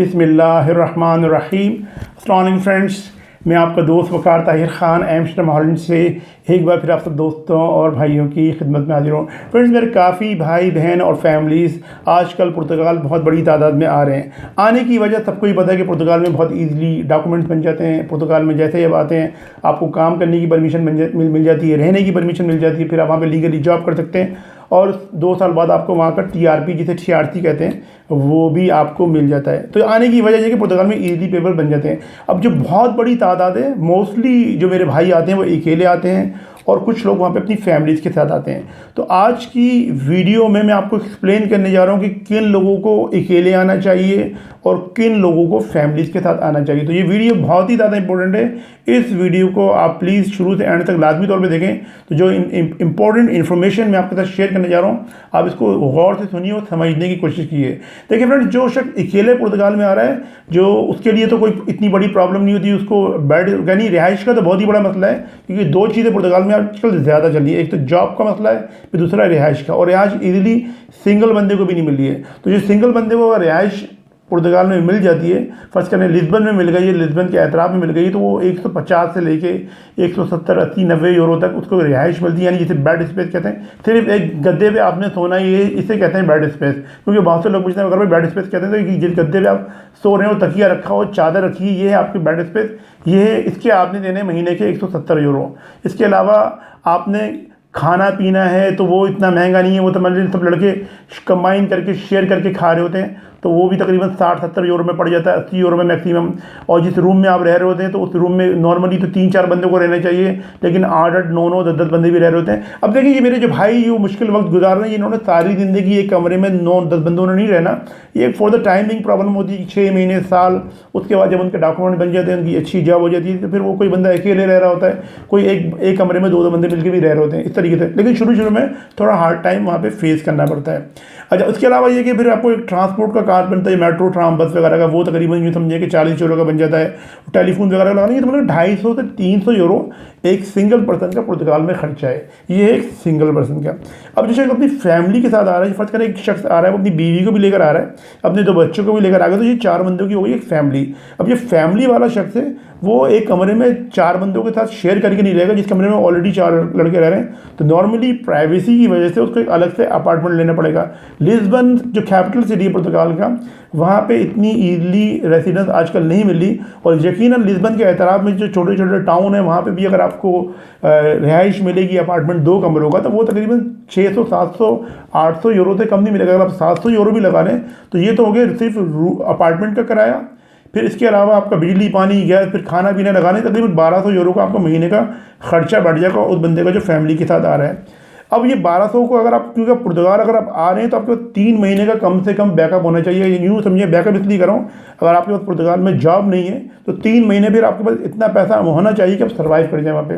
बिस्मिल्लाहिर्रहमानिर्रहीम। अस्सलाम वालेकुम फ्रेंड्स, मैं आपका दोस्त वकार ताहिर ख़ान एम्स्टर्डम हॉलैंड से एक बार फिर आप सब दोस्तों और भाइयों की खिदमत में हाजिर हूँ। फ्रेंड्स, मेरे काफ़ी भाई बहन और फैमिलीज़ आजकल पुर्तगाल बहुत बड़ी तादाद में आ रहे हैं। आने की वजह सबको ही पता है कि पुर्तगाल में बहुत ईज़िली डॉक्यूमेंट्स बन जाते हैं। पुर्तगाल में जैसे जब आते हैं आपको काम करने की परमिशन मिल जाती है, रहने की परमिशन मिल जाती है, फिर आप वहाँ पर लीगली जॉब कर सकते हैं और 2 साल बाद आपको वहाँ का TRP जिसे TRC कहते हैं वो भी आपको मिल जाता है। तो आने की वजह यह है कि पुर्तगाल में ईज़िली पेपर बन जाते हैं। अब जो बहुत बड़ी तादाद है, मोस्टली जो मेरे भाई आते हैं वो अकेले आते हैं और कुछ लोग वहाँ पे अपनी फैमिलीज़ के साथ आते हैं। तो आज की वीडियो में मैं आपको एक्सप्लेन करने जा रहा हूँ कि किन लोगों को अकेले आना चाहिए और किन लोगों को फैमिलीज़ के साथ आना चाहिए। तो ये वीडियो बहुत ही ज़्यादा इंपॉर्टेंट है। इस वीडियो को आप प्लीज़ शुरू से एंड तक लाजमी तौर पे देखें। तो जो इंपॉर्टेंट इन्फॉर्मेशन मैं आपके साथ शेयर करने जा रहा हूँ, आप इसको गौर से सुनिए और समझने की कोशिश कीजिए। देखिए फ्रेंड्स, जो शख्स अकेले पुर्तगाल में आ रहा है, जो उसके लिए तो कोई इतनी बड़ी प्रॉब्लम नहीं होती। उसको बेड यानी रिहाइश का तो बहुत ही बड़ा मसला है, क्योंकि 2 चीज़ें पुर्तगाल में आजकल ज़्यादा चल रही है। एक तो जॉब का मसला है, फिर दूसरा रिहाइश का। और रिहाइश ईजिली सिंगल बंदे को भी नहीं मिल रही है। तो जो सिंगल बंदे को रिहाइश पुर्तगाल में मिल जाती है, फर्स्ट करने लिस्बन में मिल गई है, लिस्बन के एतराफ़ में मिल गई, तो वो 150 से लेके 170, 80, 90 यूरो तक उसको रिहाइश मिलती है। यानी जिसे बेड स्पेस कहते हैं। सिर्फ एक गद्दे पे आपने सोना, ये इसे कहते हैं बेड स्पेस। क्योंकि बहुत से लोग पूछते हैं अगर भाई बेड स्पेस कहते हैं तो जिस गद्दे पे आप सो रहे हो, तकिया रखा हो, चादर रखी है, ये है आपकी बेड स्पेस। ये है, इसके आपने देने महीने के 170 यूरो। इसके अलावा आपने खाना पीना है तो वो इतना महंगा नहीं है। वो तो मतलब सब लड़के कंबाइन करके शेयर करके खा रहे होते हैं, तो वो भी तकरीबन 60-70 यूरो में पड़ जाता है, 80 यूरो में मैक्सिमम। और जिस रूम में आप रह रहे होते हैं तो उस रूम में नॉर्मली तो 3-4 बंदों को रहना चाहिए, लेकिन 8-8, 9-9, 10-10 बंदे भी रह रहे होते हैं। अब देखिए, ये मेरे जो भाई जो मुश्किल वक्त गुजार रहे हैं, इन्होंने सारी ज़िंदगी एक कमरे में 9-10 बंदों ने नहीं रहना। ये फॉर द टाइमिंग प्रॉब्लम होती है, 6 महीने, साल। उसके बाद जब उनके डॉक्यूमेंट बन जाते हैं, उनकी अच्छी जॉब हो जाती है, तो फिर वो कोई बंदा अकेले रह रहा होता है, कोई एक कमरे में 2-2 बंदे मिलकर भी रह रहे होते हैं, इस तरीके से। लेकिन शुरू में थोड़ा हार्ड टाइम वहाँ पे फेस करना पड़ता है। अच्छा, उसके अलावा ये कि फिर आपको एक ट्रांसपोर्ट का कार्ड बनता है, मेट्रो, ट्राम, बस वगैरह का। वो तकरीबन यूँ समझिए कि 40 यूरो का बन जाता है। टेलीफोन वगैरह लगाना, ये तो मतलब 250 से 300 यूरो एक सिंगल पर्सन का पुर्तगाल में खर्चा है। ये है एक सिंगल पर्सन का। अब जो शख्स अपनी फैमिली के साथ आ रहा है, फर्स्ट करें एक शख्स आ रहा है वो अपनी बीवी को भी लेकर आ रहा है, अपने 2 बच्चों को भी लेकर आ गया, तो ये 4 बंदों की हो गई एक फैमिली। अब ये फैमिली वाला शख्स है, वो एक कमरे में 4 बंदों के साथ शेयर करके नहीं रहेगा। जिस कमरे में ऑलरेडी 4 लड़के रह रहे हैं, तो नॉर्मली प्राइवेसी की वजह से उसको एक अलग से अपार्टमेंट लेना पड़ेगा। लिस्बन जो कैपिटल सिटी है पुर्तगाल का, वहाँ पे इतनी ईजिली रेसिडेंस आजकल नहीं मिल रही। और यकीनन लिस्बन के एतराफ़ में जो छोटे छोटे टाउन है, वहाँ पे भी अगर आपको रिहाइश मिलेगी अपार्टमेंट 2 कमरों का, तो वो तकरीबन 600, 700, 800 यूरो से कम नहीं मिलेगा। अगर आप 700 यूरो भी लगा लें तो ये तो हो गया सिर्फ अपार्टमेंट का किराया। फिर इसके अलावा आपका बिजली, पानी, गैस, फिर खाना पीना लगाने, तकरीबन 1200 यूरो का आपको महीने का खर्चा बढ़ जाएगा उस बंदे का जो फैमिली के साथ आ रहा है। अब ये 1200 को अगर आप, क्योंकि पुर्तगाल अगर आप आ रहे हैं तो आपके 3 महीने का कम से कम बैकअप होना चाहिए। यूँ समझिए, बैकअप इसलिए कर रहा हूँ, अगर आपके पास पुर्तगाल में जॉब नहीं है तो 3 महीने फिर आपके पास इतना पैसा होना चाहिए कि आप सर्वाइव कर जाए वहाँ पे।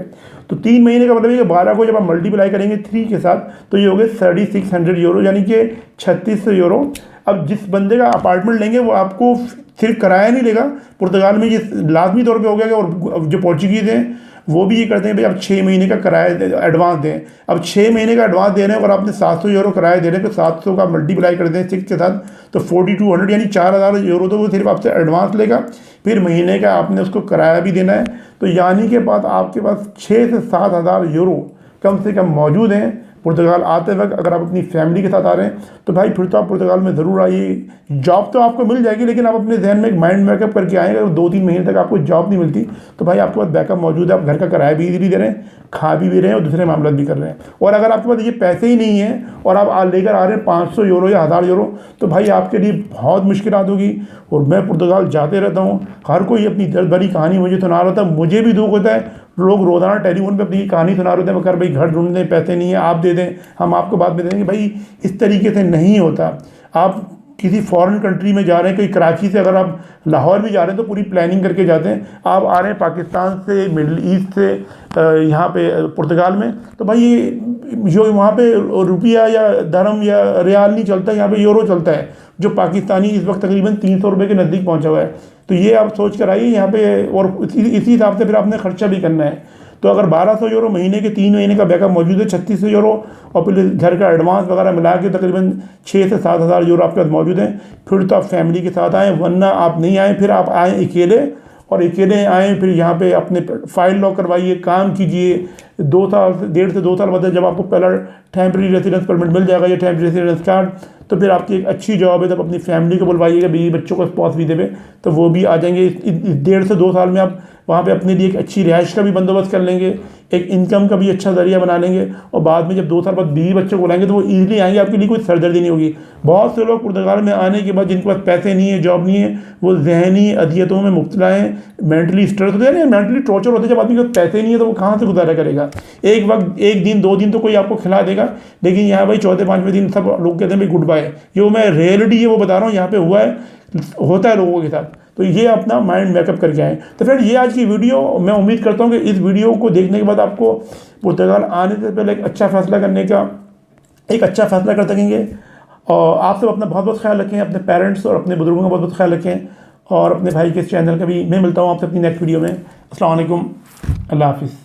तो 3 महीने का मतलब है कि 12 को जब आप मल्टीप्लाई करेंगे 3 के साथ, तो ये हो गए 3600 यूरो, यानी कि 3600 यूरो। अब जिस बंदे का अपार्टमेंट लेंगे वो आपको सिर्फ किराया नहीं लेगा। पुर्तगाल में ये लाजमी तौर पे हो गया कि, और जो पोर्चुगीज़ हैं वो भी ये करते हैं भाई आप 6 महीने का किराया एडवांस दें। अब 6 महीने का एडवांस दे रहे हैं और आपने 700 यूरो किराया दे रहे हैं, तो 700 का मल्टीप्लाई कर दें 6 के साथ, तो 4200 यानी 4000 यूरो तो वो सिर्फ आपसे एडवांस लेगा। फिर महीने का आपने उसको किराया भी देना है। तो यानी के बाद आपके पास 6 से 7000 यूरो कम से कम मौजूद हैं पुर्तगाल आते वक्त। अगर आप अपनी फैमिली के साथ आ रहे हैं तो भाई फिर तो आप पुर्तगाल में ज़रूर आइए। जॉब तो आपको मिल जाएगी, लेकिन आप अपने जहन में एक माइंड बैकअप करके आएंगे। अगर 2-3 महीने तक आपको जॉब नहीं मिलती तो भाई आपके पास बैकअप मौजूद है। आप घर का किराया भी इजीली दे रहे हैं, खा भी रहे हैं और दूसरे मामला भी कर रहे हैं। और अगर आपके पास ये पैसे ही नहीं हैं और आप लेकर आ रहे हैं 500 यूरो या 1000 यूरो, तो भाई आपके लिए बहुत मुश्किल होगी। और मैं पुर्तगाल जाते रहता हूँ, हर कोई अपनी दर्द भरी कहानी मुझे सुना रहा था। मुझे भी दुख होता है, लोग रोज़ाना टेलीफोन पे अपनी कहानी सुना रहे थे, मगर भाई घर ढूंढ दें, पैसे नहीं है, आप दे दें, हम आपको बाद में देंगे। भाई इस तरीके से नहीं होता। आप किसी फॉरेन कंट्री में जा रहे हैं, कहीं कराची से अगर आप लाहौर भी जा रहे हैं तो पूरी प्लानिंग करके जाते हैं। आप आ रहे हैं पाकिस्तान से, मिडल ईस्ट से, यहाँ पे पुर्तगाल में, तो भाई ये जो वहाँ पे रुपया या दरम या रियाल नहीं चलता, यहाँ पे यूरो चलता है, जो पाकिस्तानी इस वक्त तकरीबन 300 रुपये के नज़दीक पहुँचा हुआ है। तो ये आप सोच कर आइए यहाँ पे, और इसी हिसाब से फिर आपने ख़र्चा भी करना है। तो अगर 1200 यूरो महीने के 3 महीने का बैकअप मौजूद है, 3600 यूरो, और फिर घर का एडवांस वगैरह मिला के तकरीबन 6 से 7 हज़ार यूरो आपके पास मौजूद हैं, फिर तो आप फैमिली के साथ आएँ, वरना आप नहीं आएँ, फिर आप आएँ अकेले, और अकेले आएँ फिर यहाँ पे अपने फाइल लॉक करवाइए, काम कीजिए। 2 साल, 1.5 से 2 साल बाद जब आपको पहला टेम्प्रेरी रेसिडेंस परमिट मिल जाएगा या टेम्प्रेरी रेसिडेंस कार्ड, तो फिर आपकी एक अच्छी जॉब है, तब अपनी फैमिली को बुलवाइएगा, बीवी बच्चों को स्पॉस वीज़े पे, तो वो भी आ जाएंगे। इस 1.5 से 2 साल में आप वहाँ पे अपने लिए एक अच्छी रिहाइश का भी बंदोबस्त कर लेंगे, एक इनकम का भी अच्छा ज़रिया बना लेंगे, और बाद में जब 2 साल बाद बीवी बच्चों को बुलाएंगे तो वो ईज़िली आएंगे, आपके लिए कोई सरदर्दी नहीं होगी। बहुत से लोग पुर्तगाल में आने के बाद जिनके पास पैसे नहीं है, जॉब नहीं है, वो ज़हनी अदियतों में मुब्तला हैं, मेंटली स्ट्रेस होते हैं ना, मेंटली टॉर्चर होते हैं। जब आदमी के पास पैसे नहीं है तो वो कहाँ से गुजारा करेगा? एक वक्त, एक दिन 2 दिन तो कोई आपको खिला देगा, लेकिन यहाँ भाई चौथे 5वें दिन सब लोग कहते हैं भाई गुड बाय। जो मैं रियलिटी है वो बता रहा हूँ, यहाँ पे हुआ है, होता है लोगों के साथ। तो ये अपना माइंड मेकअप करके आएँ। तो फ्रेंड, ये आज की वीडियो, मैं उम्मीद करता हूँ कि इस वीडियो को देखने के बाद आपको पुर्तगाल आने से पहले एक अच्छा फैसला कर सकेंगे। और आप सब अपना बहुत बहुत ख्याल रखें, अपने पेरेंट्स और अपने बुजुर्गों का बहुत बहुत ख्याल रखें, और अपने भाई के इस चैनल का भी। मैं मिलता हूँ आपसे अपनी नेक्स्ट वीडियो में। अस्सलाम वालेकुम, अल्लाह हाफिज़।